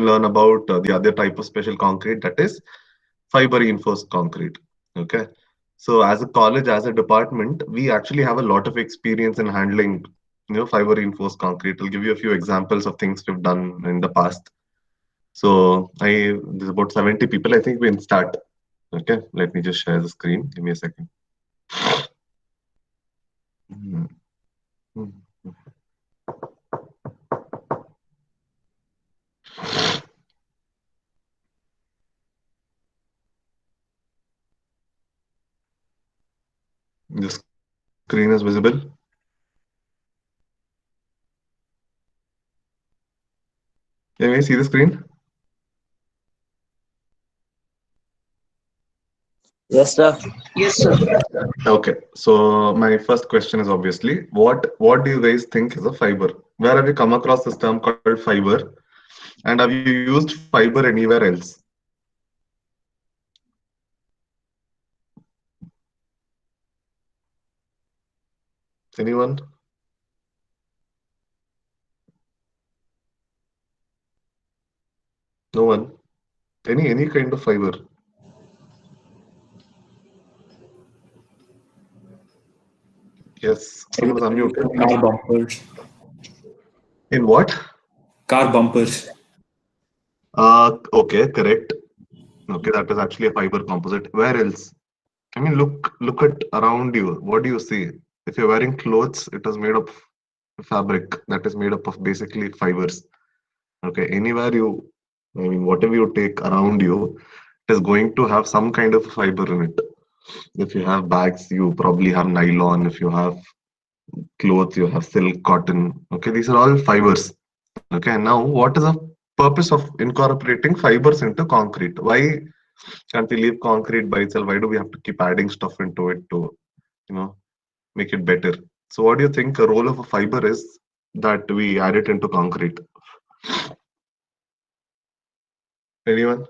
learn about the other type of special concrete, that is fiber reinforced concrete. Okay. So as a college, as a department, we actually have a lot of experience in handling, fiber reinforced concrete. I'll give you a few examples of things we've done in the past. So there's about 70 people. I think we can start. Okay. Let me just share the screen. Give me a second. Mhm. Mhm. The screen is visible. Can you see the screen? Yes, sir. Okay, so my first question is obviously what do you guys think is a fiber? Where have you come across this term called fiber? And have you used fiber anywhere else? Anyone? No one? Any kind of fiber? Yes, someone is unmuted. Car bumpers. In what? Car bumpers. Okay, correct. Okay, that is actually a fiber composite. Where else? I mean, look at around you. What do you see? If you're wearing clothes, it is made of fabric that is made up of basically fibers. Okay, anywhere I mean, whatever you take around you, it is going to have some kind of fiber in it. If you have bags, you probably have nylon. If you have clothes, you have silk, cotton. Okay, these are all fibers. Okay, now what is the purpose of incorporating fibers into concrete? Why can't we leave concrete by itself? Why do we have to keep adding stuff into it to, you know, make it better? So, what do you think a role of a fiber is that we add it into concrete? Anyone?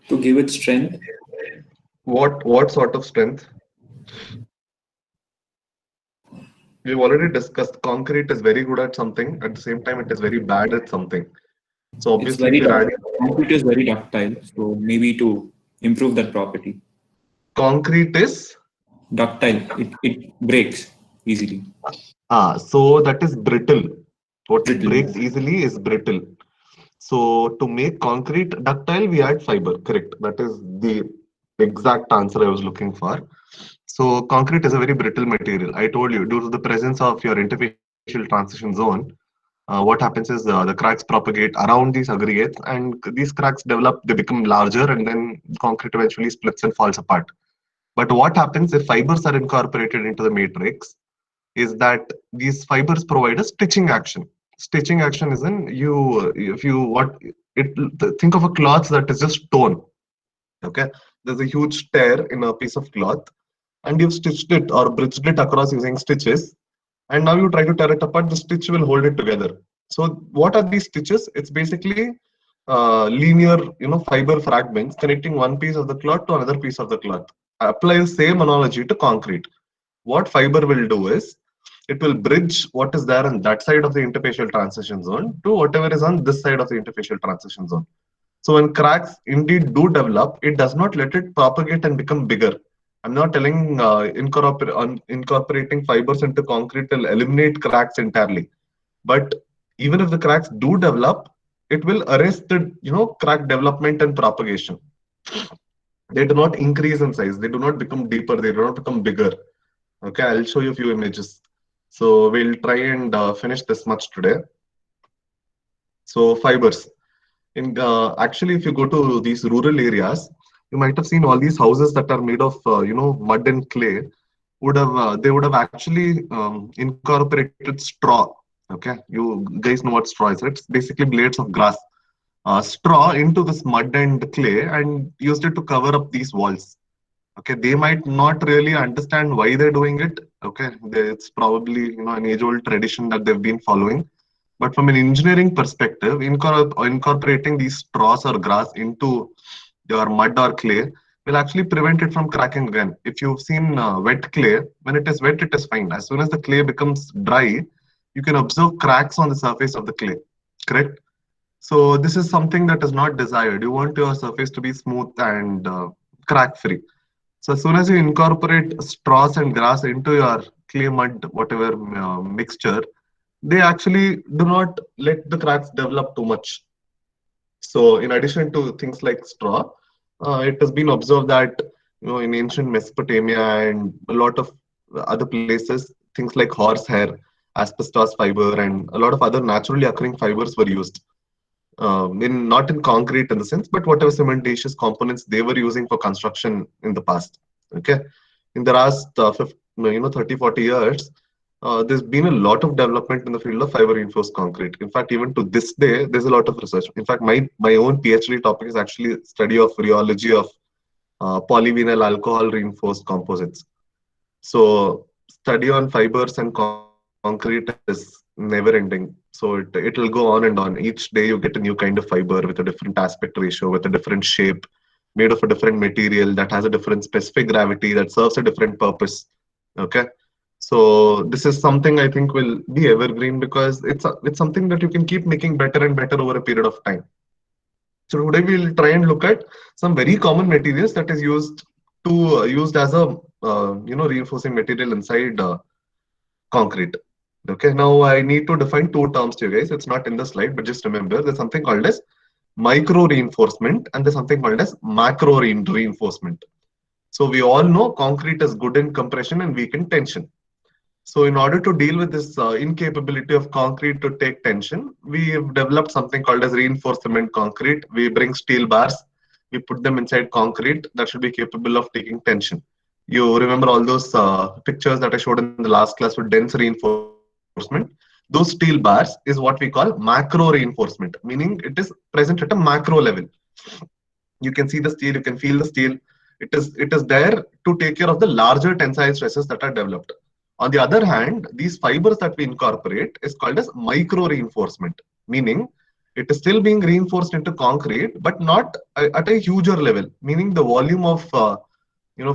To give it strength. What sort of strength? We've already discussed concrete is very good at something. At the same time, it is very bad at something. So It's obviously, if very you're ductile. adding Concrete is very ductile, so maybe to improve that property. concrete is Ductile, it breaks easily. so that is brittle. What Brittle. breaks easily is brittle. So to make concrete ductile, we add fiber. Correct. That is the exact answer I was looking for. So concrete is a very brittle material. I told you, due to the presence of your interfacial transition zone, what happens is the cracks propagate around these aggregates, and these cracks develop. They become larger, and then concrete eventually splits and falls apart. But what happens if fibers are incorporated into the matrix? Is that these fibers provide a stitching action. Stitching action is in you if you what it think of a cloth that is just torn. Okay, there's a huge tear in a piece of cloth, and you've stitched it or bridged it across using stitches, and now you try to tear it apart. The stitch will hold it together. So what are these stitches? It's basically linear, fiber fragments connecting one piece of the cloth to another piece of the cloth. Apply the same analogy to concrete. What fiber will do is it will bridge what is there on that side of the interfacial transition zone to whatever is on this side of the interfacial transition zone. So when cracks indeed do develop, it does not let it propagate and become bigger. I'm not telling incorporating fibers into concrete will eliminate cracks entirely, but even if the cracks do develop, it will arrest the crack development and propagation. They do not increase in size. They do not become deeper. They do not become bigger. Okay, I'll show you a few images. So we'll try and finish this much today. So fibers. Actually, if you go to these rural areas, you might have seen all these houses that are made of mud and clay. They would have actually incorporated straw. Okay, you guys know what straw is, right? It's basically blades of grass. Straw into this mud and clay and used it to cover up these walls. Okay, they might not really understand why they're doing it. Okay, it's probably an age-old tradition that they've been following. But from an engineering perspective, incorporating these straws or grass into your mud or clay will actually prevent it from cracking again. If you've seen wet clay, when it is wet, it is fine. As soon as the clay becomes dry, you can observe cracks on the surface of the clay, correct? So this is something that is not desired. You want your surface to be smooth and crack free. So as soon as you incorporate straws and grass into your clay mud, whatever mixture, they actually do not let the cracks develop too much. So in addition to things like straw, it has been observed that in ancient Mesopotamia and a lot of other places, things like horsehair, asbestos fiber, and a lot of other naturally occurring fibers were used. In not in concrete in the sense, but whatever cementitious components they were using for construction in the past. Okay, in the last 30, 40 years, there's been a lot of development in the field of fiber reinforced concrete. In fact, even to this day, there's a lot of research. In fact, my own PhD topic is actually study of rheology of polyvinyl alcohol reinforced composites. So study on fibers and concrete is never ending. So it'll go on and on. Each day you get a new kind of fiber with a different aspect ratio, with a different shape, made of a different material that has a different specific gravity that serves a different purpose. Okay. So this is something I think will be evergreen because it's something that you can keep making better and better over a period of time. So today we'll try and look at some very common materials that is used as a reinforcing material inside concrete. Okay, now I need to define two terms to you guys. It's not in the slide, but just remember there's something called as micro reinforcement and there's something called as macro reinforcement. So we all know concrete is good in compression and weak in tension. So in order to deal with this incapability of concrete to take tension, we have developed something called as reinforced cement concrete. We bring steel bars, we put them inside concrete that should be capable of taking tension. You remember all those pictures that I showed in the last class with dense reinforcement? Those steel bars is what we call macro reinforcement, meaning it is present at a macro level. You can see the steel, you can feel the steel. It is there to take care of the larger tensile stresses that are developed. On the other hand, these fibers that we incorporate is called as micro reinforcement, meaning it is still being reinforced into concrete, but not at a huger level, meaning the volume of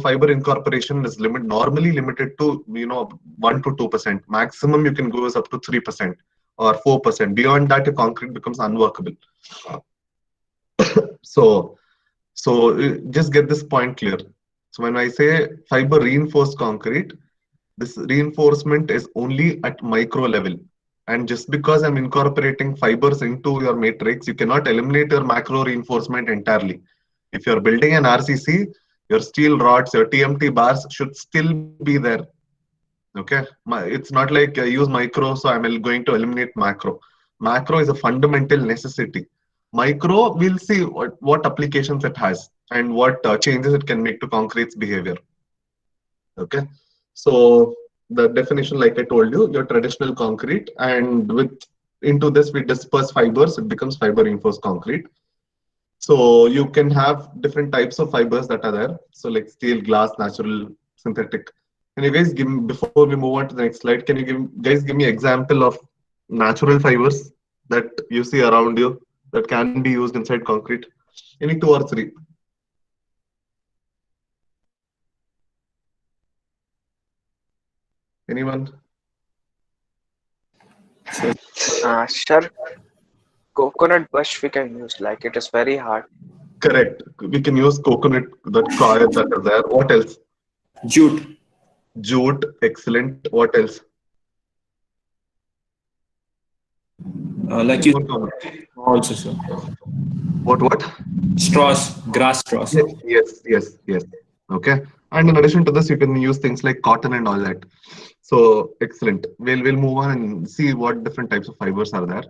fiber incorporation is normally limited to 1 to 2%. Maximum you can go is up to 3% or 4%. Beyond that, your concrete becomes unworkable. So just get this point clear. So when I say fiber reinforced concrete, this reinforcement is only at micro level. And just because I'm incorporating fibers into your matrix, you cannot eliminate your macro reinforcement entirely. If you're building an RCC, your steel rods, your TMT bars should still be there. Okay, it's not like I use micro, so I'm going to eliminate macro. Macro is a fundamental necessity. Micro, we'll see what applications it has and what changes it can make to concrete's behavior. Okay, so the definition, like I told you, your traditional concrete, and into this we disperse fibers, it becomes fiber reinforced concrete. So you can have different types of fibers that are there. So like steel, glass, natural, synthetic. Can you guys before we move on to the next slide, can you guys give me example of natural fibers that you see around you that can be used inside concrete? Any two or three? Anyone? Sir, coconut bush we can use, like it is very hard. Correct. We can use coconut, that coir that is there. What else? Jute. Jute, excellent. What else? Like you More common. also, sir. What? Straws, grass straws. Yes. Okay. And in addition to this, you can use things like cotton and all that. So excellent. We'll move on and see what different types of fibers are there.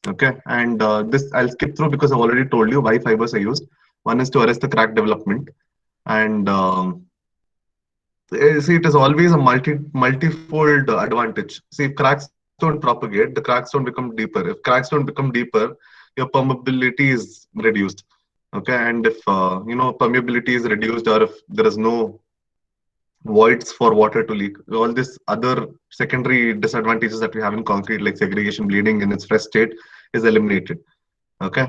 Okay. And this I'll skip through because I've already told you why fibers are used. One is to arrest the crack development, and see, it is always a multifold advantage. See, if cracks don't propagate, the cracks don't become deeper. If cracks don't become deeper, your permeability is reduced. Okay, and if permeability is reduced, or if there is no voids for water to leak, all these other secondary disadvantages that we have in concrete, like segregation, bleeding in its fresh state, is eliminated. Okay.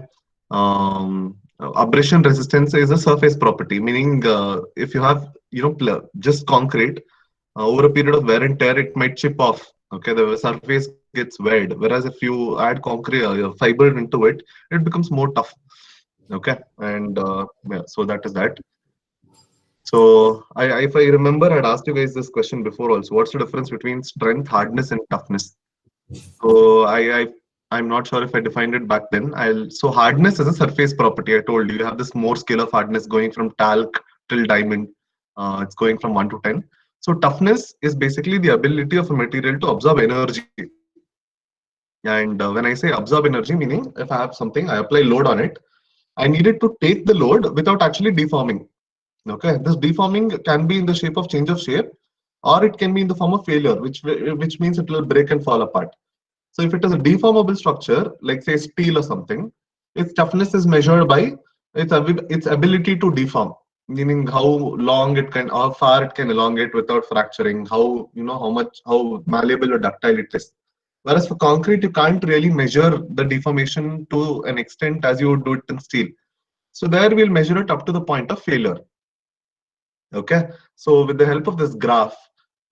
abrasion resistance is a surface property, meaning if you have just concrete, over a period of wear and tear, it might chip off. Okay, the surface gets weared. Whereas if you add concrete fiber into it, it becomes more tough. Okay, and yeah, so that is that. So if I remember, I'd asked you guys this question before also. What's the difference between strength, hardness, and toughness? So I'm not sure if I defined it back then. So hardness is a surface property. I told you have this more scale of hardness going from talc till diamond. It's going from 1 to 10. So toughness is basically the ability of a material to absorb energy. And when I say absorb energy, meaning if I have something, I apply load on it, I need it to take the load without actually deforming. Okay, this deforming can be in the shape of change of shape, or it can be in the form of failure, which means it will break and fall apart. So if it is a deformable structure, like say steel or something, its toughness is measured by its ability to deform, meaning how long it can, how far it can elongate without fracturing, how malleable or ductile it is. Whereas for concrete, you can't really measure the deformation to an extent as you would do it in steel. So there we'll measure it up to the point of failure. Okay, so with the help of this graph,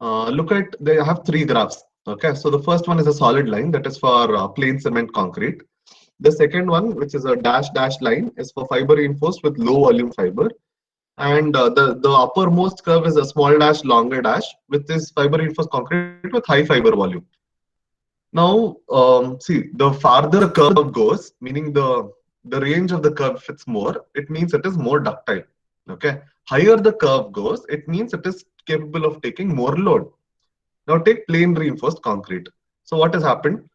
they have three graphs. Okay, so the first one is a solid line, that is for plain cement concrete. The second one, which is a dash line, is for fiber reinforced with low volume fiber. And the uppermost curve is a small dash, longer dash, with this fiber reinforced concrete with high fiber volume. Now, see, the farther the curve goes, meaning the range of the curve fits more, it means it is more ductile. Okay, higher the curve goes, it means it is capable of taking more load. Now take plain reinforced concrete. So what has happened?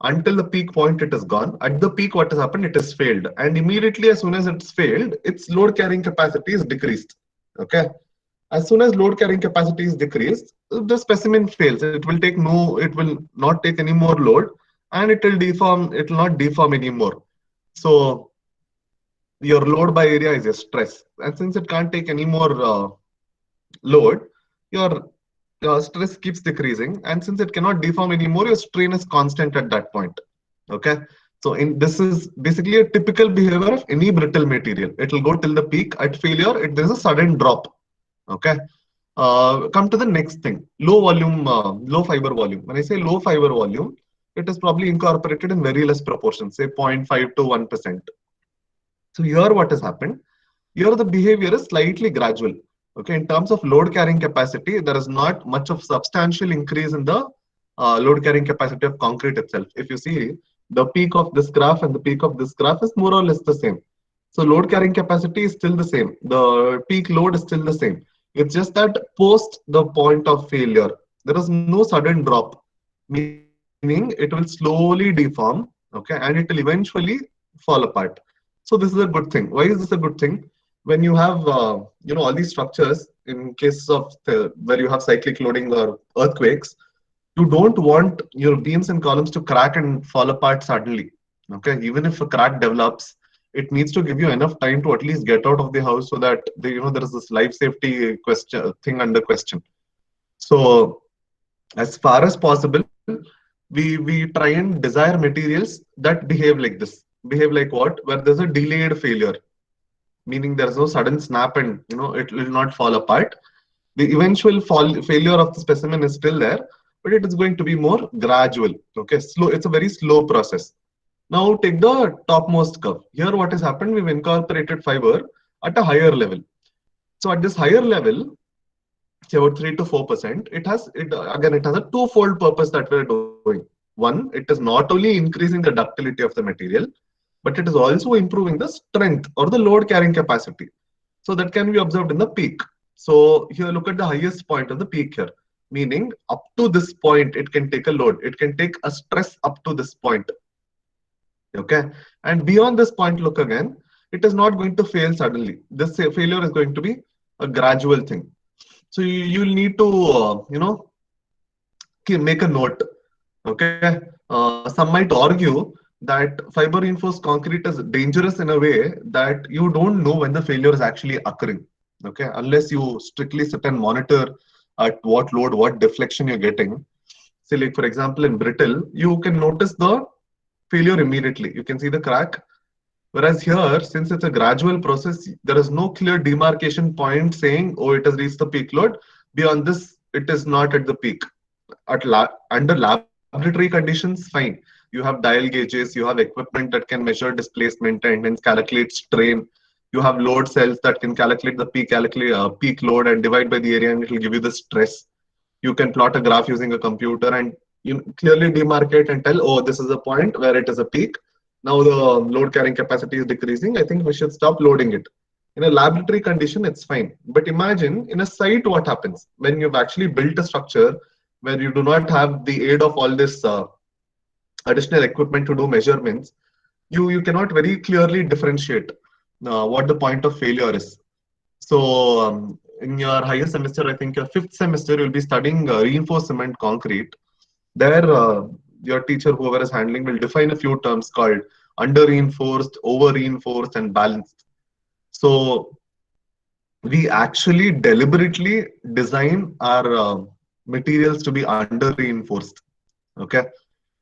Until the peak point, it is gone. At the peak, what has happened? It has failed. And immediately as soon as it's failed, its load carrying capacity is decreased. Okay. As soon as load carrying capacity is decreased, the specimen fails. It will not take any more load, and it will deform, it will not deform anymore. So your load by area is your stress. And since it can't take any more load, your stress keeps decreasing, and since it cannot deform anymore, your strain is constant at that point. Okay, so this is basically a typical behavior of any brittle material. It will go till the peak. At failure, there is a sudden drop. Okay, come to the next thing: low volume, low fiber volume. When I say low fiber volume, it is probably incorporated in very less proportion, say 0.5 to 1%. So here, what has happened? Here, the behavior is slightly gradual. Okay, in terms of load carrying capacity, there is not much of substantial increase in the load carrying capacity of concrete itself. If you see, the peak of this graph and the peak of this graph is more or less the same. So load carrying capacity is still the same. The peak load is still the same. It's just that post the point of failure, there is no sudden drop, meaning it will slowly deform, okay, and it will eventually fall apart. So this is a good thing. Why is this a good thing? When you have all these structures, in cases of where you have cyclic loading or earthquakes, you don't want your beams and columns to crack and fall apart suddenly. Okay, even if a crack develops, it needs to give you enough time to at least get out of the house, so that there is this life safety thing under question. So as far as possible, we try and desire materials that behave like this. Behave like what? Where there's a delayed failure, meaning there's no sudden snap and it will not fall apart. The eventual failure of the specimen is still there, but it is going to be more gradual. Okay, slow. It's a very slow process. Now take the topmost curve. Here what has happened, we've incorporated fiber at a higher level. So at this higher level, say about 3 to 4%, it has a twofold purpose that we're doing. One, it is not only increasing the ductility of the material, but it is also improving the strength or the load carrying capacity. So that can be observed in the peak. So here look at the highest point of the peak here, meaning up to this point, it can take a load. It can take a stress up to this point. Okay, and beyond this point, look again, it is not going to fail suddenly. This failure is going to be a gradual thing. So you'll need to, make a note. Okay, some might argue that fiber reinforced concrete is dangerous in a way that you don't know when the failure is actually occurring. Okay, unless you strictly sit and monitor at what load, what deflection you're getting. Say, like for example, in brittle, you can notice the failure immediately. You can see the crack Whereas here, since it's a gradual process, there is no clear demarcation point saying, oh, it has reached the peak load. Beyond this, it is not at the peak. Under laboratory conditions, fine. You have dial gauges, you have equipment that can measure displacement and hence calculate strain. You have load cells that can calculate the peak load and divide by the area, and it will give you the stress. You can plot a graph using a computer and you clearly demarcate and tell, oh, this is a point where it is a peak. Now the load carrying capacity is decreasing. I think we should stop loading it. In a laboratory condition, it's fine. But imagine in a site what happens when you've actually built a structure where you do not have the aid of all this additional equipment to do measurements. You cannot very clearly differentiate what the point of failure is. So in your higher semester, I think your fifth semester, you'll be studying reinforced cement concrete. There, your teacher, whoever is handling, will define a few terms called under reinforced, over reinforced, and balanced. So we actually deliberately design our materials to be under reinforced. Okay.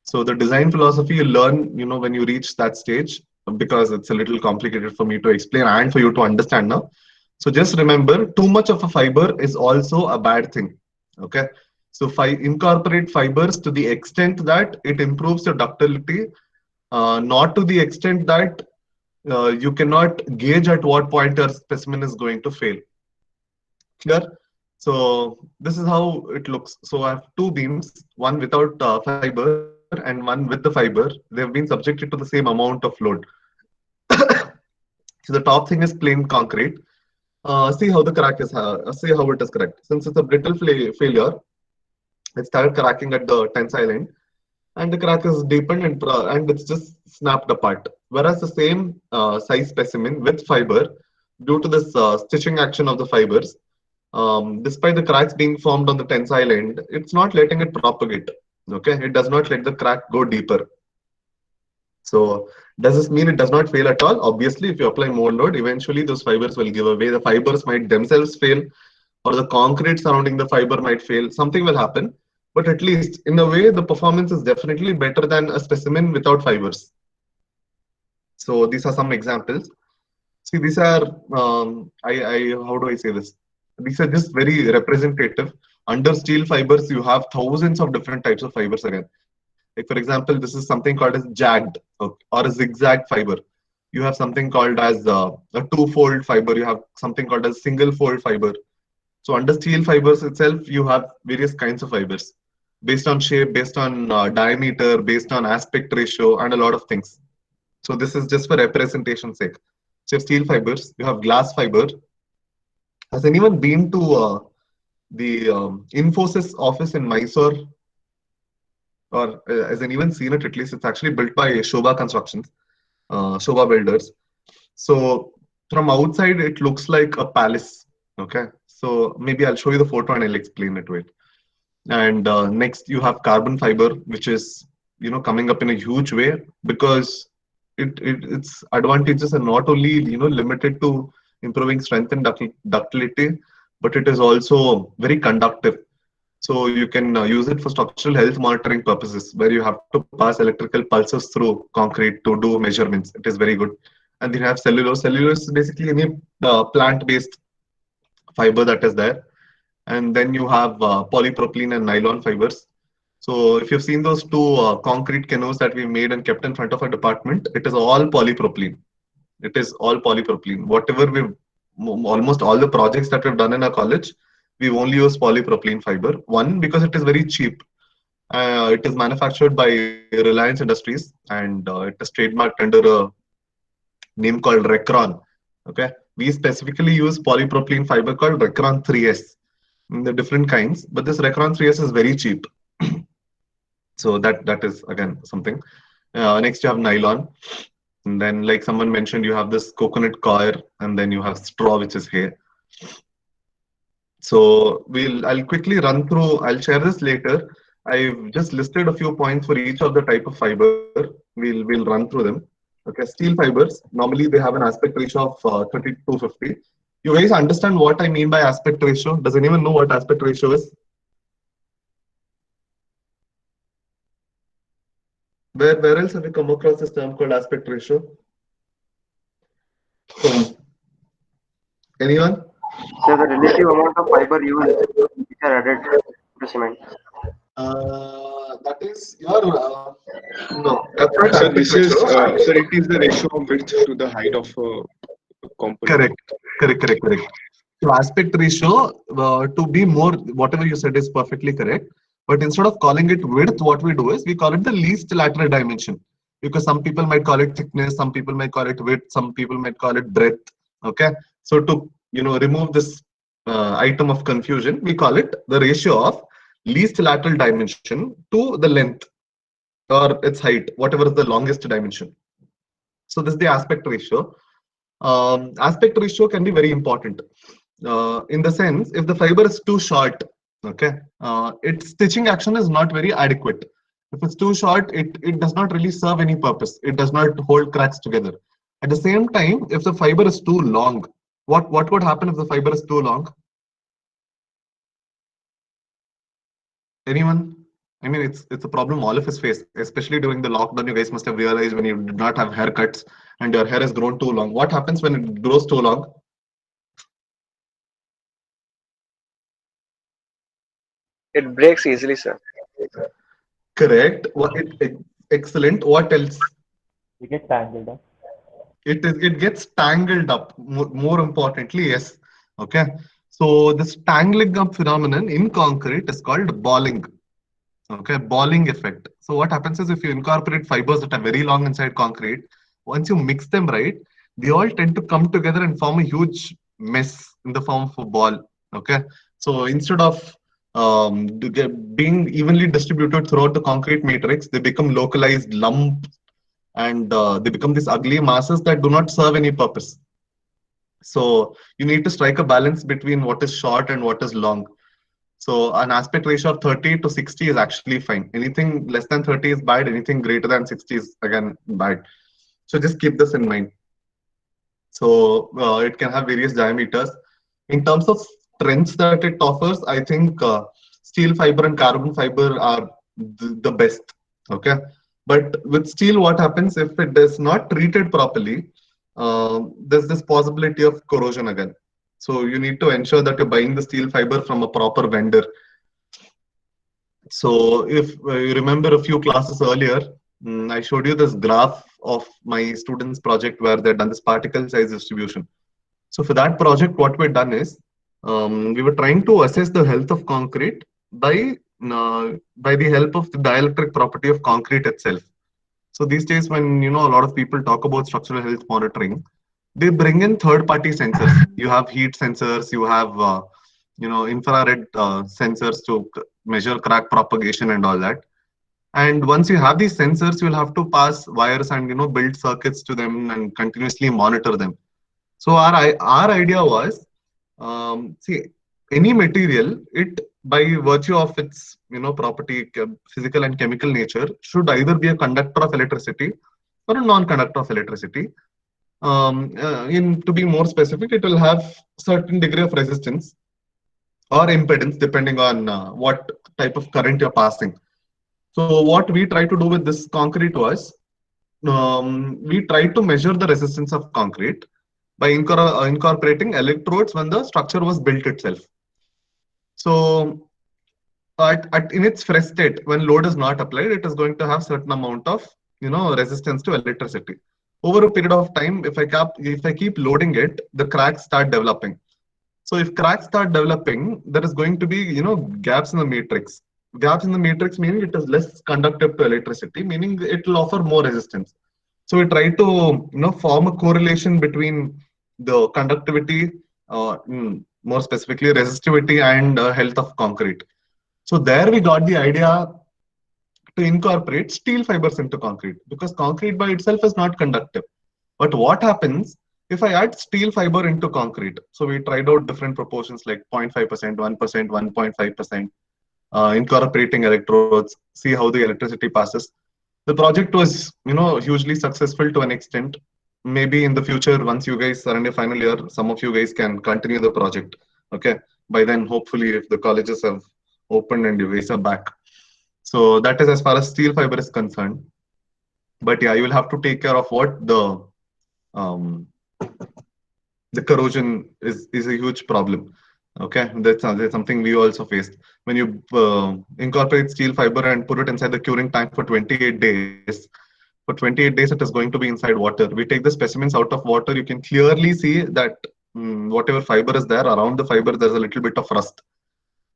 So the design philosophy you learn, when you reach that stage, because it's a little complicated for me to explain and for you to understand now. So just remember, too much of a fiber is also a bad thing. Okay. So incorporate fibers to the extent that it improves your ductility, not to the extent that you cannot gauge at what point your specimen is going to fail. Clear? So this is how it looks. So I have two beams, one without fiber and one with the fiber. They have been subjected to the same amount of load. So the top thing is plain concrete. See how the crack is. See how it is cracked. Since it's a brittle failure, it started cracking at the tensile end, and the crack is deepened and it's just snapped apart. Whereas the same size specimen with fiber, due to this stitching action of the fibers, despite the cracks being formed on the tensile end, it's not letting it propagate. Okay, it does not let the crack go deeper. So does this mean it does not fail at all? Obviously, if you apply more load, eventually those fibers will give away. The fibers might themselves fail, or the concrete surrounding the fiber might fail. Something will happen. But at least in a way, the performance is definitely better than a specimen without fibers. So these are some examples. See, these are, how do I say this? These are just very representative. Under steel fibers, you have thousands of different types of fibers again. Like for example, this is something called as jagged or a zigzag fiber. You have something called as a two-fold fiber. You have something called as single-fold fiber. So under steel fibers itself, you have various kinds of fibers based on shape, based on diameter, based on aspect ratio, and a lot of things. So this is just for representation sake. So you have steel fibers, you have glass fiber. Has anyone been to the Infosys office in Mysore? Or has anyone seen it? At least it's actually built by Shobha Constructions, Shobha Builders. So from outside, it looks like a palace. Okay. So maybe I'll show you the photo and I'll explain it to it. And next you have carbon fiber, which is, coming up in a huge way because its advantages are not only, limited to improving strength and ductility, but it is also very conductive. So you can use it for structural health monitoring purposes, where you have to pass electrical pulses through concrete to do measurements. It is very good. And then you have cellulose. Cellulose is basically any plant-based fiber that is there. And then you have polypropylene and nylon fibers. So if you've seen those two concrete canoes that we made and kept in front of our department, it is all polypropylene. It is all polypropylene. Whatever almost all the projects that we've done in our college, we've only used polypropylene fiber. One, because it is very cheap. It is manufactured by Reliance Industries and it is trademarked under a name called Recron. Okay, we specifically use polypropylene fiber called Recron 3S. The different kinds, but this Recron 3S is very cheap. So that is again something. Next you have nylon, and then like someone mentioned, you have this coconut coir, and then you have straw, which is hay. So I'll quickly run through. I'll share this later. I've just listed a few points for each of the type of fiber. We'll run through them. Okay, steel fibers normally they have an aspect ratio of 30 to 50. You guys understand what I mean by aspect ratio? Does anyone know what aspect ratio is? Where else have you come across this term called aspect ratio? Anyone? So the relative amount of fiber used which are added to cement. That is your no approach So aspect this is ratio. sir. It is the ratio of width to the height of a component. Correct. So aspect ratio to be more, whatever you said is perfectly correct. But instead of calling it width, what we do is we call it the least lateral dimension, because some people might call it thickness, some people might call it width, some people might call it breadth. Okay, so to remove this item of confusion, we call it the ratio of least lateral dimension to the length or its height, whatever is the longest dimension. So this is the aspect ratio. Aspect ratio can be very important in the sense, if the fiber is too short, okay, its stitching action is not very adequate. If it's too short, it does not really serve any purpose. It does not hold cracks together. At the same time, if the fiber is too long, what would happen if the fiber is too long? Anyone? I mean, it's a problem all of us face, especially during the lockdown. You guys must have realized when you did not have haircuts and your hair has grown too long. What happens when it grows too long? It breaks easily, sir. Correct. Excellent. What else? We get tangled up. It gets tangled up. More importantly, yes. Okay. So this tangling up phenomenon in concrete is called balling. Okay, balling effect. So what happens is, if you incorporate fibers that are very long inside concrete, once you mix them right, they all tend to come together and form a huge mess in the form of a ball. Okay, so instead of being evenly distributed throughout the concrete matrix, they become localized lumps, and they become these ugly masses that do not serve any purpose. So you need to strike a balance between what is short and what is long. So an aspect ratio of 30 to 60 is actually fine. Anything less than 30 is bad. Anything greater than 60 is again bad. So just keep this in mind. So it can have various diameters. In terms of strengths that it offers, I think steel fiber and carbon fiber are the best. Okay. But with steel, what happens if it is not treated properly? There's this possibility of corrosion again. So you need to ensure that you're buying the steel fiber from a proper vendor. So if you remember a few classes earlier, I showed you this graph of my students' project where they've done this particle size distribution. So for that project, what we've done is we were trying to assess the health of concrete by the help of the dielectric property of concrete itself. So these days, when a lot of people talk about structural health monitoring, they bring in third-party sensors. You have heat sensors, you have infrared sensors to measure crack propagation and all that. And once you have these sensors, you'll have to pass wires and build circuits to them and continuously monitor them. So our idea was, see, any material, it by virtue of its property, physical and chemical nature, should either be a conductor of electricity or a non-conductor of electricity. To be more specific, it will have certain degree of resistance or impedance depending on what type of current you're passing. So what we try to do with this concrete was, we try to measure the resistance of concrete by incorporating electrodes when the structure was built itself. So in its fresh state, when load is not applied, it is going to have certain amount of resistance to electricity. Over a period of time, if I keep loading it, the cracks start developing. So if cracks start developing, there is going to be gaps in the matrix. Gaps in the matrix meaning it is less conductive to electricity, meaning it will offer more resistance. So we try to form a correlation between the conductivity, more specifically resistivity, and health of concrete. So there we got the idea to incorporate steel fibers into concrete, because concrete by itself is not conductive. But what happens if I add steel fiber into concrete? So we tried out different proportions like 0.5%, 1%, 1.5%, incorporating electrodes, see how the electricity passes. The project was, hugely successful to an extent. Maybe in the future, once you guys are in your final year, some of you guys can continue the project. Okay. By then, hopefully, if the colleges have opened and you guys are back. So that is as far as steel fiber is concerned. But yeah, you will have to take care of what the the corrosion is a huge problem. Okay, that's something we also faced. When you incorporate steel fiber and put it inside the curing tank for 28 days, for 28 days it is going to be inside water. We take the specimens out of water, you can clearly see that whatever fiber is there, around the fiber there's a little bit of rust.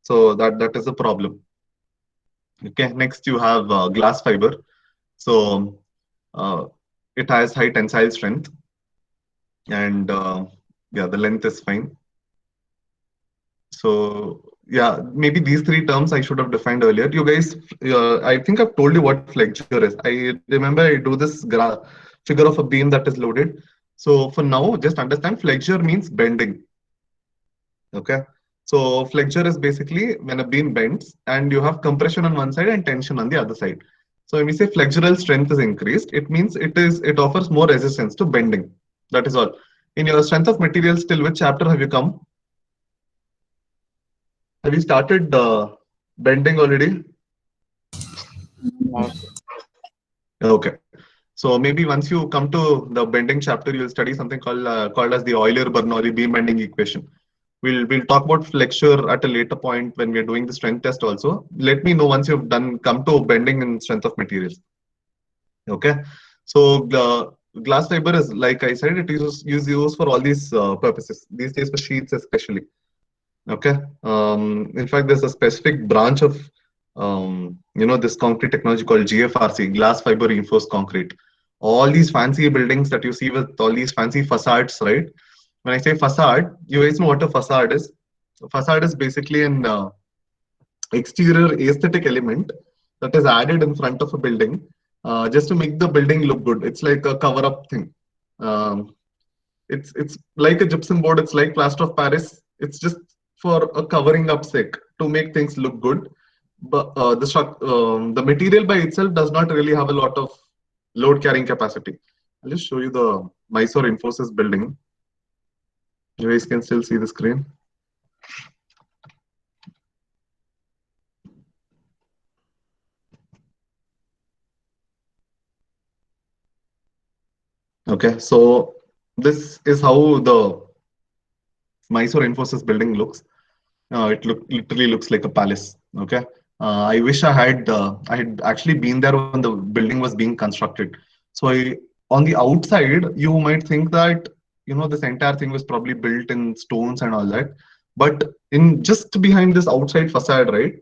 So that is a problem. Okay, next you have glass fiber. So uh, it has high tensile strength, and yeah, the length is fine. So yeah, maybe these three terms I should have defined earlier. You guys, I think I've told you what flexure is. I remember I do this figure of a beam that is loaded. So for now, just understand flexure means bending. Okay. So flexure is basically when a beam bends and you have compression on one side and tension on the other side. So when we say flexural strength is increased, it means it offers more resistance to bending. That is all. In your strength of materials, till which chapter have you come? Have you started bending already? Okay. So maybe once you come to the bending chapter, you'll study something called as the Euler-Bernoulli beam bending equation. We'll talk about flexure at a later point when we're doing the strength test also. Let me know once you've come to bending and strength of materials. Okay. So glass fiber is, like I said, it is used for all these purposes. These days for sheets especially. Okay. In fact, there's a specific branch of this concrete technology called GFRC, glass fiber reinforced concrete. All these fancy buildings that you see with all these fancy facades, right? When I say facade, you guys know what a facade is. A facade is basically an exterior aesthetic element that is added in front of a building just to make the building look good. It's like a cover-up thing. It's like a gypsum board. It's like plaster of Paris. It's just for a covering up sake to make things look good. But the material by itself does not really have a lot of load carrying capacity. I'll just show you the Mysore Infosys building. You guys can still see the screen. Okay, so this is how the Mysore Infosys building looks. Literally looks like a palace. Okay, I wish I had actually been there when the building was being constructed. So on the outside, you might think that this entire thing was probably built in stones and all that, but in just behind this outside facade, right?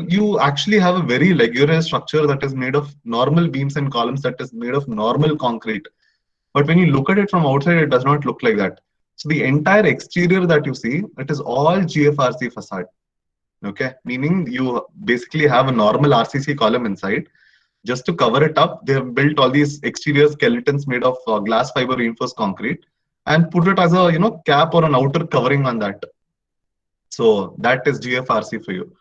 You actually have a very luxurious structure that is made of normal beams and columns, that is made of normal concrete. But when you look at it from outside, it does not look like that. So the entire exterior that you see, it is all GFRC facade. Okay, meaning you basically have a normal RCC column inside. Just to cover it up, they have built all these exterior skeletons made of glass fiber reinforced concrete and put it as a cap or an outer covering on that. So that is GFRC for you.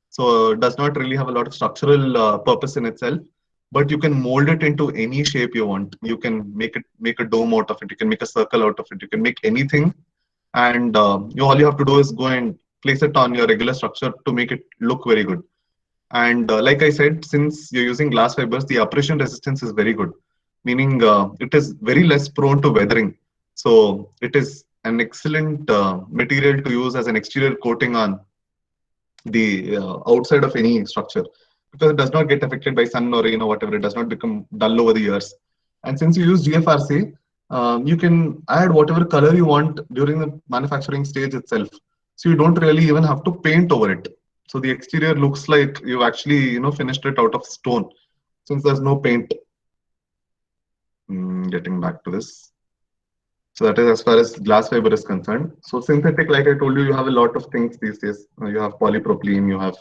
So it does not really have a lot of structural purpose in itself, but you can mold it into any shape you want. You can make a dome out of it. You can make a circle out of it. You can make anything, and all you have to do is go and place it on your regular structure to make it look very good. And like I said, since you're using glass fibers, the abrasion resistance is very good, meaning it is very less prone to weathering. So it is an excellent material to use as an exterior coating on the outside of any structure, because it does not get affected by sun or rain or whatever. It does not become dull over the years. And since you use GFRC, you can add whatever color you want during the manufacturing stage itself. So you don't really even have to paint over it. So the exterior looks like you've actually finished it out of stone, since there's no paint. Getting back to this. So that is as far as glass fiber is concerned. So synthetic, like I told you, you have a lot of things these days. You have polypropylene, you have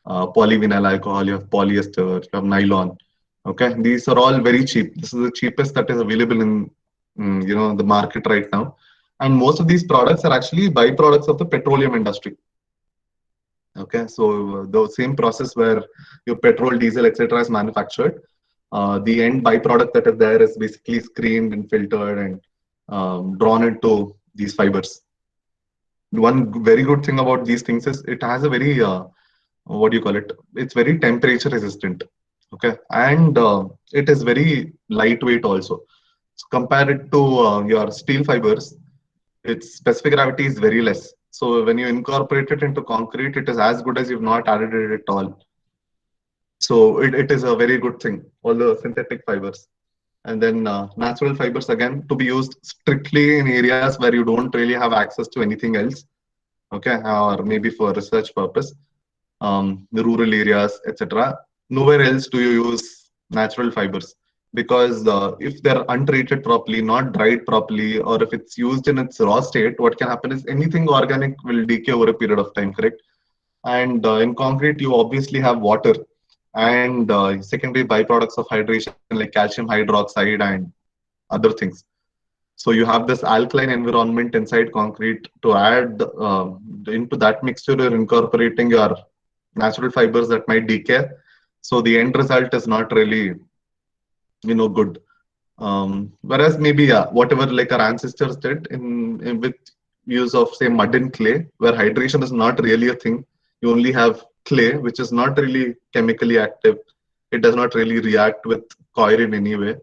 polyvinyl alcohol, you have polyester, you have nylon. Okay, these are all very cheap. This is the cheapest that is available in the market right now. And most of these products are actually byproducts of the petroleum industry. Okay, so the same process where your petrol, diesel, etc. is manufactured, the end byproduct that is there is basically screened and filtered and drawn into these fibers. One very good thing about these things is it has a very what do you call it? It's very temperature resistant. Okay, and it is very lightweight also. So compare it to your steel fibers. its specific gravity is very less. So when you incorporate it into concrete, it is as good as you've not added it at all. So it is a very good thing, all the synthetic fibers. And then natural fibers, again, to be used strictly in areas where you don't really have access to anything else, okay, or maybe for research purpose, the rural areas, etc. Nowhere else do you use natural fibers, because if they're untreated properly, not dried properly, or if it's used in its raw state, what can happen is anything organic will decay over a period of time, correct? And in concrete, you obviously have water and secondary byproducts of hydration like calcium hydroxide and other things. So you have this alkaline environment inside concrete. To add into that mixture, you're incorporating your natural fibers that might decay. So the end result is not really, good. Whereas maybe whatever like our ancestors did in with use of say mud and clay, where hydration is not really a thing. You only have clay, which is not really chemically active. It does not really react with coir in any way.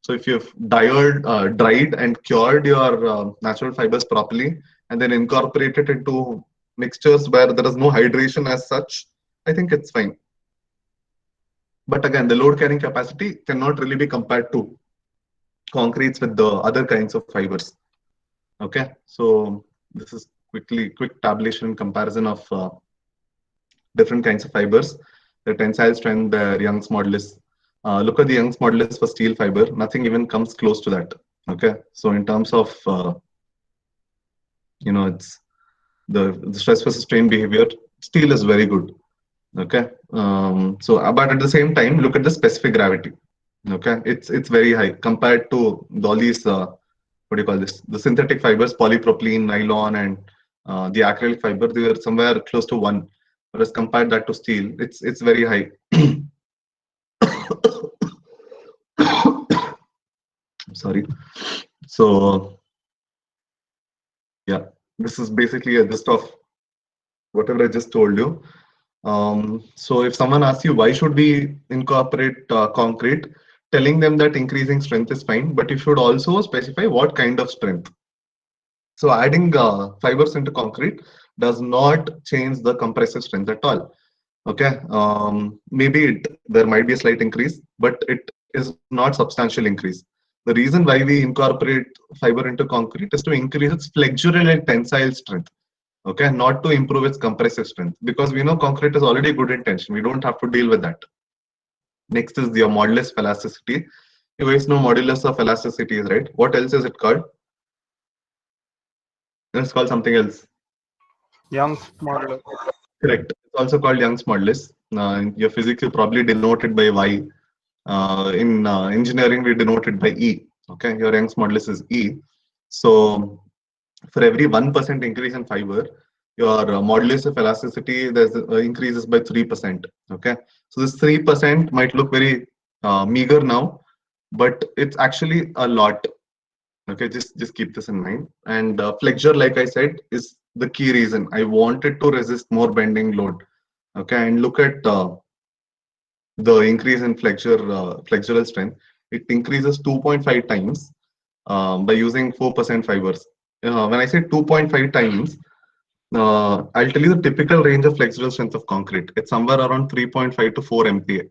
So if you've dried and cured your natural fibers properly, and then incorporate it into mixtures where there is no hydration as such, I think it's fine. But again, the load carrying capacity cannot really be compared to concretes with the other kinds of fibers. Okay, so this is quick tabulation and comparison of different kinds of fibers. The tensile strength, the Young's modulus. Look at the Young's modulus for steel fiber. Nothing even comes close to that. Okay, so in terms of it's the stress versus strain behavior. Steel is very good. Okay, but at the same time, look at the specific gravity. Okay, it's very high compared to all these what do you call this? The synthetic fibers, polypropylene, nylon, and the acrylic fiber. They were somewhere close to 1. Whereas compared that to steel, it's very high. Sorry. So yeah, this is basically a gist of whatever I just told you. So if someone asks you why should we incorporate concrete, telling them that increasing strength is fine, but you should also specify what kind of strength. So adding fibers into concrete does not change the compressive strength at all. Okay, maybe there might be a slight increase, but it is not substantial increase. The reason why we incorporate fiber into concrete is to increase its flexural and tensile strength. Okay, not to improve its compressive strength, because we know concrete is already good in tension. We don't have to deal with that. Next is the modulus of elasticity. You guys know modulus of elasticity is right. What else is it called? It's called something else. Young's modulus. Correct. It's also called Young's modulus. In your physics, you probably denote it by Y. In engineering, we denote it by E. Okay, your Young's modulus is E. So for every 1% increase in fiber, your modulus of elasticity increases by 3%. Okay, so this 3% might look very meager now, but it's actually a lot. Okay, just keep this in mind. And flexure, like I said, is the key reason. I wanted to resist more bending load. Okay, and look at the increase in flexural strength. It increases 2.5 times by using 4% fibers. When I say 2.5 times, I'll tell you the typical range of flexural strength of concrete. It's somewhere around 3.5 to 4 MPa.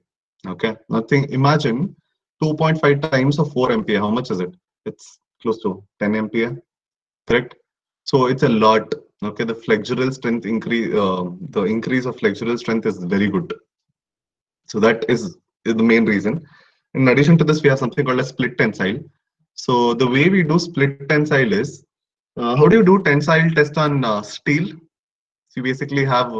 Okay, nothing. Imagine 2.5 times of 4 MPa. How much is it? It's close to 10 MPa. Correct. So it's a lot. Okay, the flexural strength increase. The increase of flexural strength is very good. So that is the main reason. In addition to this, we have something called a split tensile. So the way we do split tensile is, how do you do tensile test on steel? So you basically have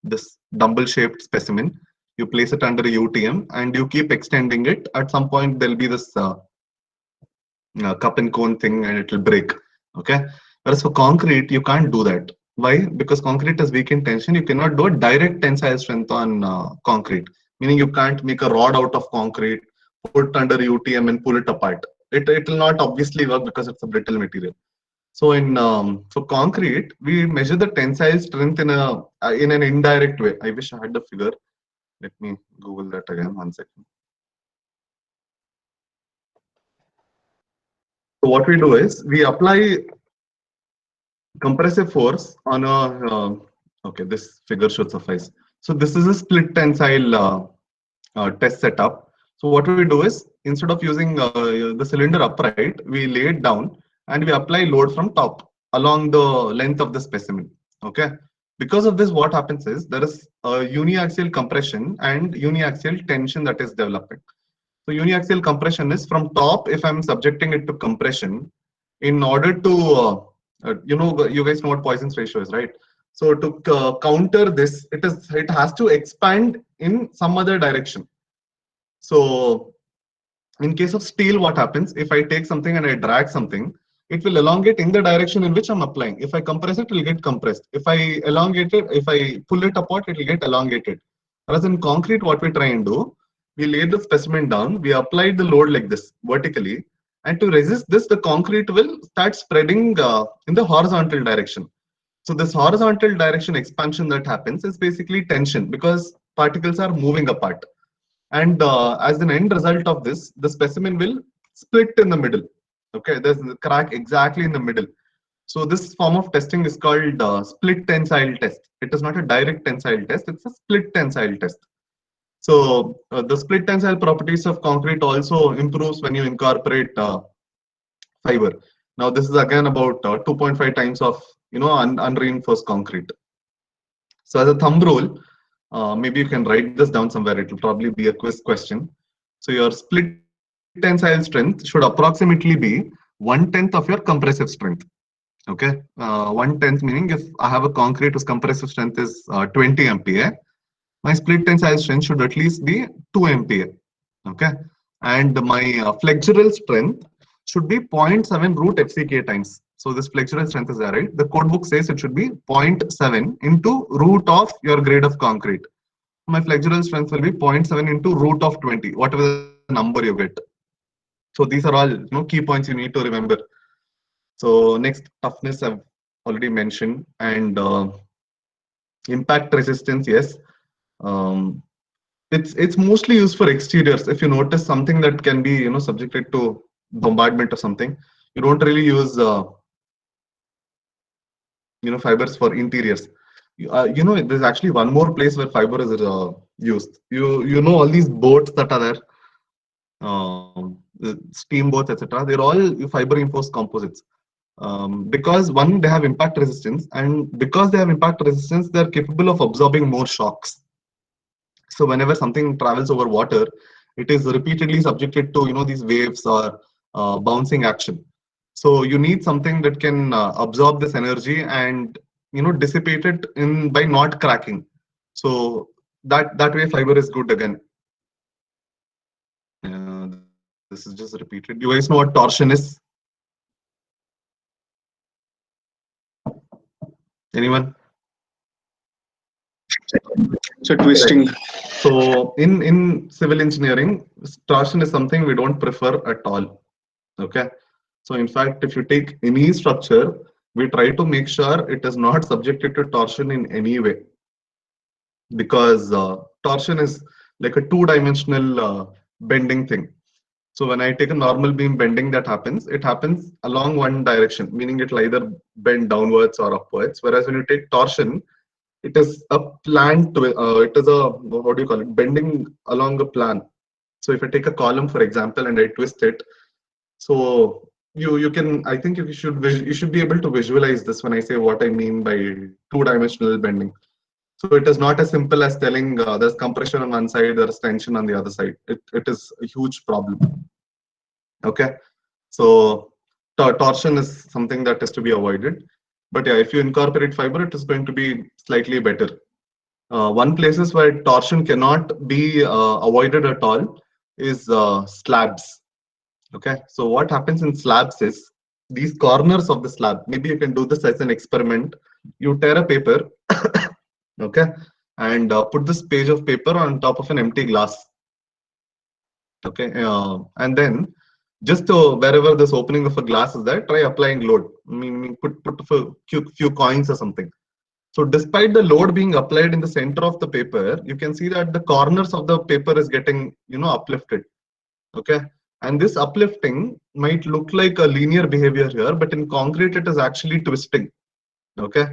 this dumbbell-shaped specimen. You place it under a UTM and you keep extending it. At some point, there'll be this cup and cone thing, and it will break. Okay. Whereas for concrete, you can't do that. Why? Because concrete is weak in tension. You cannot do a direct tensile strength on concrete. Meaning you can't make a rod out of concrete, put it under UTM and pull it apart. It will not obviously work because it's a brittle material. So in for concrete, we measure the tensile strength in an indirect way. I wish I had the figure. Let me Google that again. 1 second. So what we do is we apply compressive force on a, okay, this figure should suffice. So this is a split tensile test setup. So what we do is, instead of using the cylinder upright, we lay it down and we apply load from top along the length of the specimen. Okay. Because of this, what happens is there is a uniaxial compression and uniaxial tension that is developing. So uniaxial compression is from top. If I'm subjecting it to compression, in order to you guys know what Poisson's ratio is, right? So to counter this, it has to expand in some other direction. So in case of steel, what happens if I take something and I drag something, it will elongate in the direction in which I'm applying. If I compress it, it will get compressed. If I elongate it, if I pull it apart, it will get elongated. Whereas in concrete, what we try and do, we lay the specimen down, we apply the load like this vertically, and to resist this, the concrete will start spreading in the horizontal direction. So this horizontal direction expansion that happens is basically tension, because particles are moving apart. And as an end result of this, the specimen will split in the middle. Okay, there's a crack exactly in the middle. So this form of testing is called split tensile test. It is not a direct tensile test, it's a split tensile test. So the split tensile properties of concrete also improves when you incorporate fiber. Now this is again about 2.5 times of unreinforced concrete. So as a thumb rule, maybe you can write this down somewhere. It will probably be a quiz question. So your split tensile strength should approximately be 1/10 of your compressive strength. Okay, 1/10 meaning if I have a concrete whose compressive strength is 20 MPa, my split tensile strength should at least be 2 MPa. Okay, and my flexural strength should be 0.7 root FCK times. So this flexural strength is there, right? The code book says it should be 0.7 into root of your grade of concrete. My flexural strength will be 0.7 into root of 20, whatever the number you get. So these are all key points you need to remember. So next, toughness I've already mentioned, and impact resistance, yes. It's mostly used for exteriors. If you notice something that can be subjected to bombardment or something, you don't really use fibers for interiors. There's actually one more place where fiber is used. All these boats that are there, steamboats, etc. They're all fiber reinforced composites. Because one, they have impact resistance, and because they have impact resistance, they're capable of absorbing more shocks. So whenever something travels over water, it is repeatedly subjected to these waves or bouncing action. So you need something that can absorb this energy and dissipate it by not cracking. So that way fiber is good again. This is just repeated. You guys know what torsion is? Anyone? So twisting. So in civil engineering, torsion is something we don't prefer at all. Okay. So in fact, if you take any structure, we try to make sure it is not subjected to torsion in any way, because torsion is like a two-dimensional bending thing. So when I take a normal beam bending that happens, it happens along one direction, meaning it will either bend downwards or upwards. Whereas when you take torsion, it is a plan to it is a, what do you call it, bending along a plan. So if I take a column, for example, and I twist it, so you can, I think you should be able to visualize this when I say what I mean by two-dimensional bending. So it is not as simple as telling there's compression on one side, there's tension on the other side. It is a huge problem. Okay, so torsion is something that is to be avoided. But yeah, if you incorporate fiber, it is going to be slightly better. One places where torsion cannot be avoided at all is slabs. Okay, so what happens in slabs is these corners of the slab, maybe you can do this as an experiment. You tear a paper, okay, and put this page of paper on top of an empty glass. Okay, and then just wherever this opening of a glass is there, try applying load. I mean, put a few coins or something. So despite the load being applied in the center of the paper, you can see that the corners of the paper is getting uplifted. Okay, and this uplifting might look like a linear behavior here, but in concrete it is actually twisting. Okay.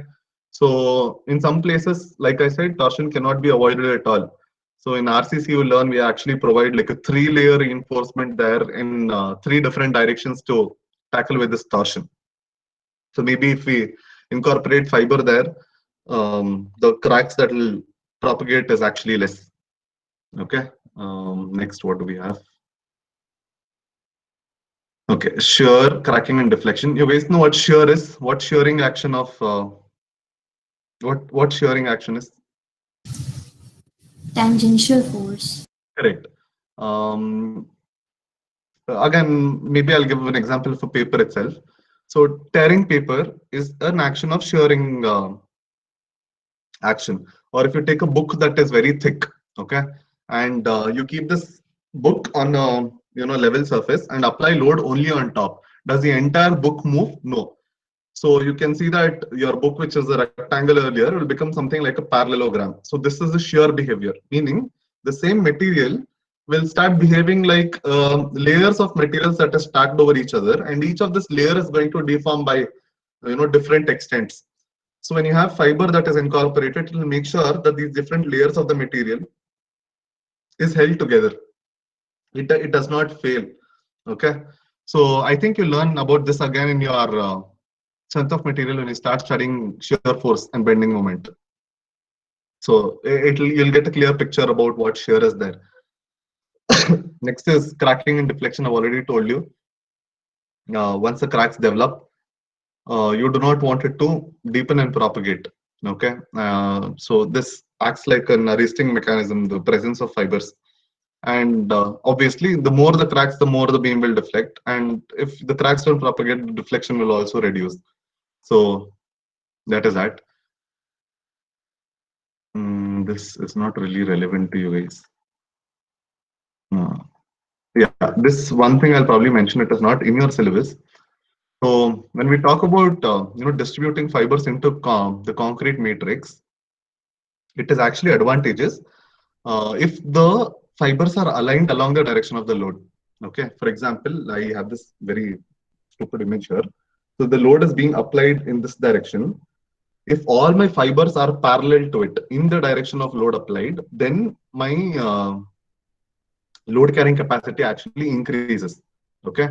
So in some places, like I said, torsion cannot be avoided at all. So in RCC, you learn we actually provide like a 3-layer reinforcement there in 3 different directions to tackle with this torsion. So maybe if we incorporate fiber there, the cracks that will propagate is actually less. Okay. Next, what do we have? Okay, shear, cracking, and deflection. You guys know what shear is? What shearing action of what shearing action is? Tangential force. Correct. Again, maybe I'll give an example of a paper itself. So tearing paper is an action of shearing action. Or if you take a book that is very thick, okay, and you keep this book on a level surface and apply load only on top, does the entire book move? No. So you can see that your book, which is a rectangle earlier, will become something like a parallelogram. So this is a shear behavior, meaning the same material will start behaving like layers of materials that are stacked over each other, and each of this layer is going to deform by different extents. So when you have fiber that is incorporated, it will make sure that these different layers of the material is held together. It does not fail. Okay. So I think you learn about this again in your strength of material when you start studying shear force and bending moment. So you'll get a clear picture about what shear is there. Next is cracking and deflection. I've already told you. Once the cracks develop, you do not want it to deepen and propagate. Okay. So this acts like an arresting mechanism, the presence of fibers. And obviously, the more the cracks, the more the beam will deflect. And if the cracks don't propagate, the deflection will also reduce. So that is that. This is not really relevant to you guys. Yeah, this one thing I'll probably mention, it is not in your syllabus. So when we talk about distributing fibers into the concrete matrix, it is actually advantageous if the fibers are aligned along the direction of the load. Okay, for example, I have this very stupid image here. So the load is being applied in this direction. If all my fibers are parallel to it in the direction of load applied, then my load carrying capacity actually increases. Okay,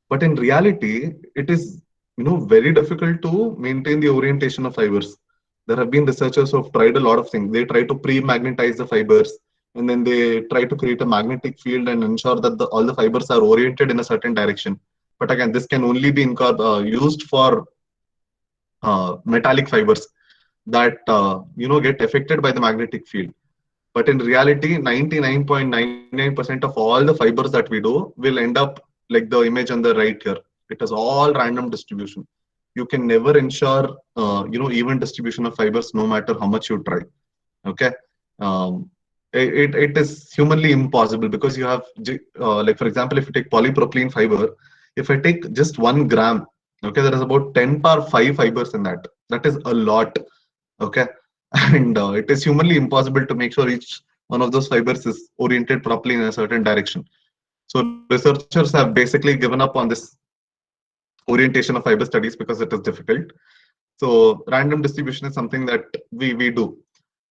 but in reality, it is very difficult to maintain the orientation of fibers. There have been researchers who have tried a lot of things. They try to pre-magnetize the fibers, and then they try to create a magnetic field and ensure that all the fibers are oriented in a certain direction. But again, this can only be used for metallic fibers that get affected by the magnetic field. But in reality, 99.99% of all the fibers that we do will end up like the image on the right here. It is all random distribution. You can never ensure even distribution of fibers no matter how much you try. Okay. It is humanly impossible because you have like, for example, if you take polypropylene fiber, if I take just 1 gram, okay, there is about 10 power 5 fibers in that. That is a lot. Okay. And it is humanly impossible to make sure each one of those fibers is oriented properly in a certain direction. So researchers have basically given up on this orientation of fiber studies because it is difficult. So random distribution is something that we do.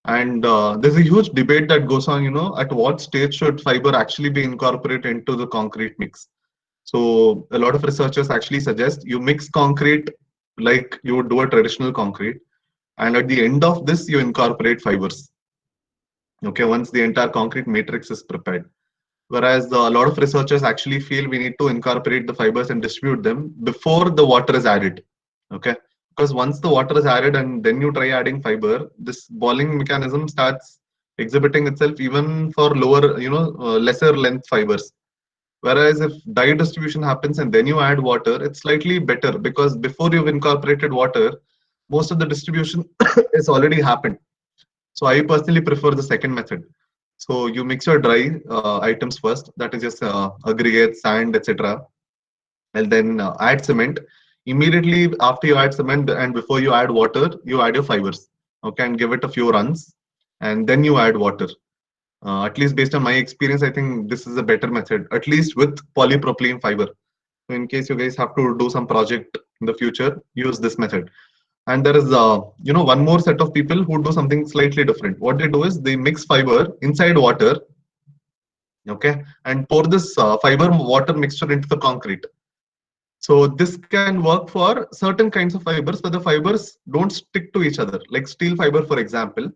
And there's a huge debate that goes on, at what stage should fiber actually be incorporated into the concrete mix. So a lot of researchers actually suggest you mix concrete like you would do a traditional concrete. And at the end of this, you incorporate fibers. Okay, once the entire concrete matrix is prepared. Whereas a lot of researchers actually feel we need to incorporate the fibers and distribute them before the water is added. Okay, because once the water is added and then you try adding fiber, this balling mechanism starts exhibiting itself even for lower, lesser length fibers. Whereas if dye distribution happens and then you add water, it's slightly better because before you've incorporated water, most of the distribution is already happened. So I personally prefer the second method. So you mix your dry items first, that is just aggregate, sand, etc. And then add cement. Immediately after you add cement and before you add water, you add your fibers. Okay, and give it a few runs, and then you add water. At least based on my experience, I think this is a better method, at least with polypropylene fiber. So in case you guys have to do some project in the future, use this method. And there is, one more set of people who do something slightly different. What they do is they mix fiber inside water, okay, and pour this fiber water mixture into the concrete. So this can work for certain kinds of fibers where the fibers don't stick to each other, like steel fiber, for example.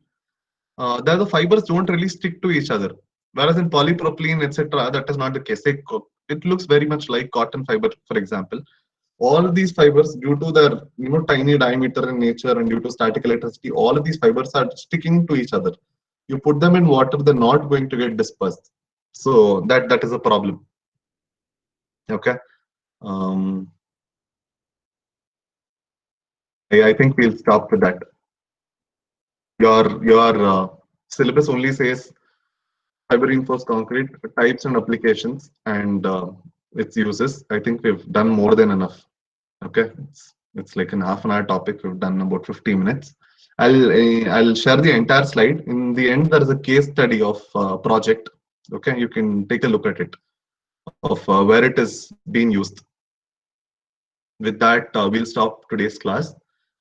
There the fibers don't really stick to each other. Whereas in polypropylene, etc., that is not the case. It looks very much like cotton fiber, for example. All these fibers, due to their tiny diameter in nature and due to static electricity, all of these fibers are sticking to each other. You put them in water, they're not going to get dispersed. So that is a problem. Okay. I think we'll stop with that. Your syllabus only says fiber reinforced concrete types and applications and its uses. I think we've done more than enough. Okay, it's like an half-an-hour topic. We've done about 50 minutes. I'll share the entire slide. In the end, there is a case study of project. Okay, you can take a look at it of where it is being used. With that, we'll stop today's class.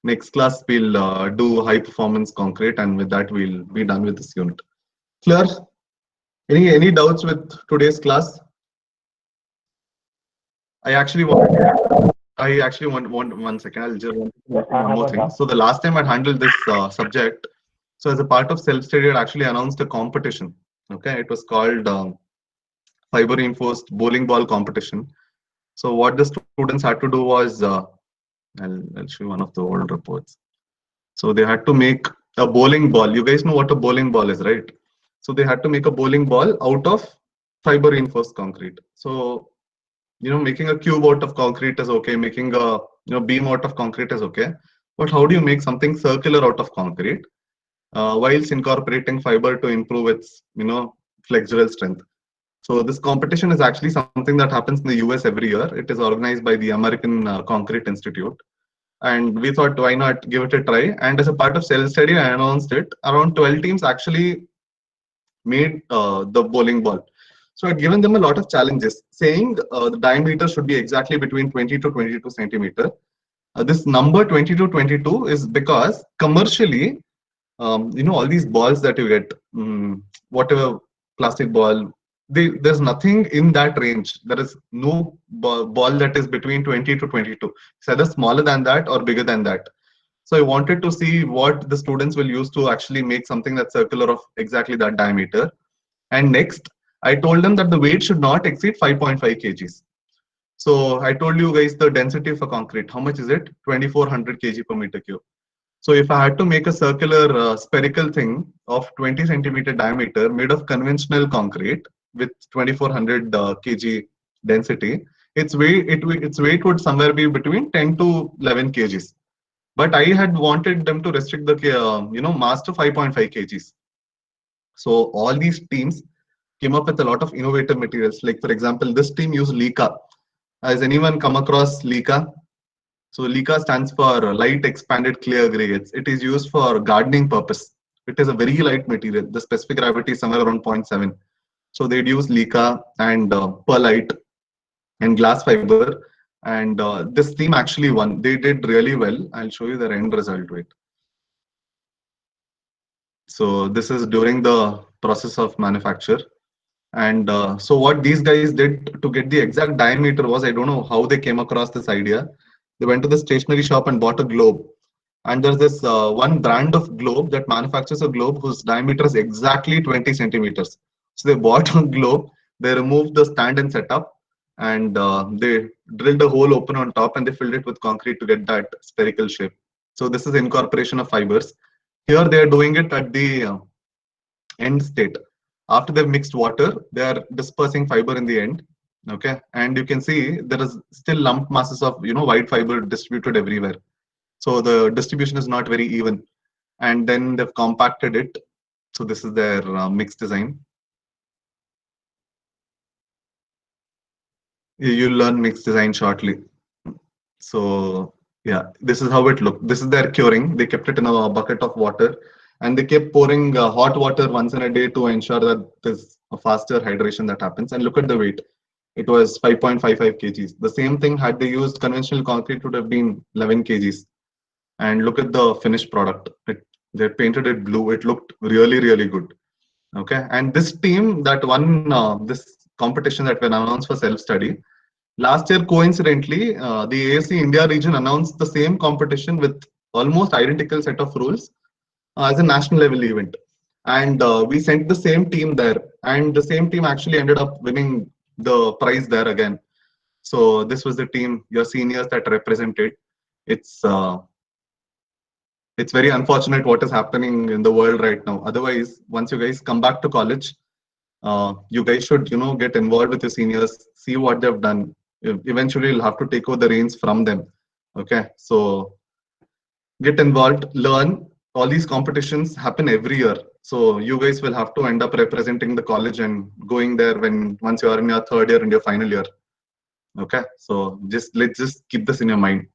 Next class, we'll do high performance concrete, and with that, we'll be done with this unit. Clear? Any doubts with today's class? I actually want 1 second. I'll just want one more thing. So the last time I handled this subject, so as a part of self-study, I actually announced a competition. Okay, it was called fiber reinforced bowling ball competition. So what the students had to do was, I'll show you one of the old reports. So they had to make a bowling ball. You guys know what a bowling ball is, right? So they had to make a bowling ball out of fiber reinforced concrete. So making a cube out of concrete is okay. Making a beam out of concrete is okay. But how do you make something circular out of concrete whilst incorporating fiber to improve its flexural strength? So this competition is actually something that happens in the US every year. It is organized by the American Concrete Institute. And we thought, why not give it a try? And as a part of self-study, I announced it. Around 12 teams actually made the bowling ball. So I'd given them a lot of challenges, saying the diameter should be exactly between 20 to 22 centimeter. This number 20 to 22 is because commercially, all these balls that you get, whatever plastic ball, there's nothing in that range. There is no ball that is between 20 to 22. It's either smaller than that or bigger than that. So I wanted to see what the students will use to actually make something that's circular of exactly that diameter. And next, I told them that the weight should not exceed 5.5 kgs. So I told you guys the density for concrete. How much is it? 2400 kg per meter cube. So if I had to make a circular spherical thing of 20 centimeter diameter made of conventional concrete with 2400 kg density, its weight would somewhere be between 10 to 11 kgs. But I had wanted them to restrict the mass to 5.5 kgs. So all these teams came up with a lot of innovative materials. Like for example, this team used LECA. Has anyone come across LECA? So LECA stands for light expanded clay aggregates. It is used for gardening purpose. It is a very light material. The specific gravity is somewhere around 0.7. So they'd use LECA and perlite and glass fiber. And this team actually won. They did really well. I'll show you their end result. Wait. So this is during the process of manufacture. And so what these guys did to get the exact diameter was, I don't know how they came across this idea. They went to the stationery shop and bought a globe. And there's this one brand of globe that manufactures a globe whose diameter is exactly 20 centimeters. So they bought a globe, they removed the stand and setup, and they drilled a hole open on top and they filled it with concrete to get that spherical shape. So this is incorporation of fibers. Here they are doing it at the end state. After they've mixed water, they are dispersing fiber in the end. Okay, and you can see there is still lump masses of white fiber distributed everywhere. So the distribution is not very even. And then they've compacted it. So this is their mix design. You'll learn mix design shortly. So yeah, this is how it looked. This is their curing. They kept it in a bucket of water. And they kept pouring hot water once in a day to ensure that there's a faster hydration that happens. And look at the weight. It was 5.55 kgs. The same thing had they used conventional concrete would have been 11 kgs. and look at the finished product. They painted it blue. It looked really, really good. Okay, and this team that won this competition that were announced for self-study, last year, coincidentally, the ASC India region announced the same competition with almost identical set of rules as a national level event. And we sent the same team there, and the same team actually ended up winning the prize there again. So this was the team, your seniors, that represented. It's very unfortunate what is happening in the world right now. Otherwise, once you guys come back to college, you guys should, get involved with your seniors, see what they've done. Eventually, you'll have to take over the reins from them. Okay, so get involved, learn. All these competitions happen every year. So you guys will have to end up representing the college and going there once you are in your third year and your final year. Okay, so let's just keep this in your mind.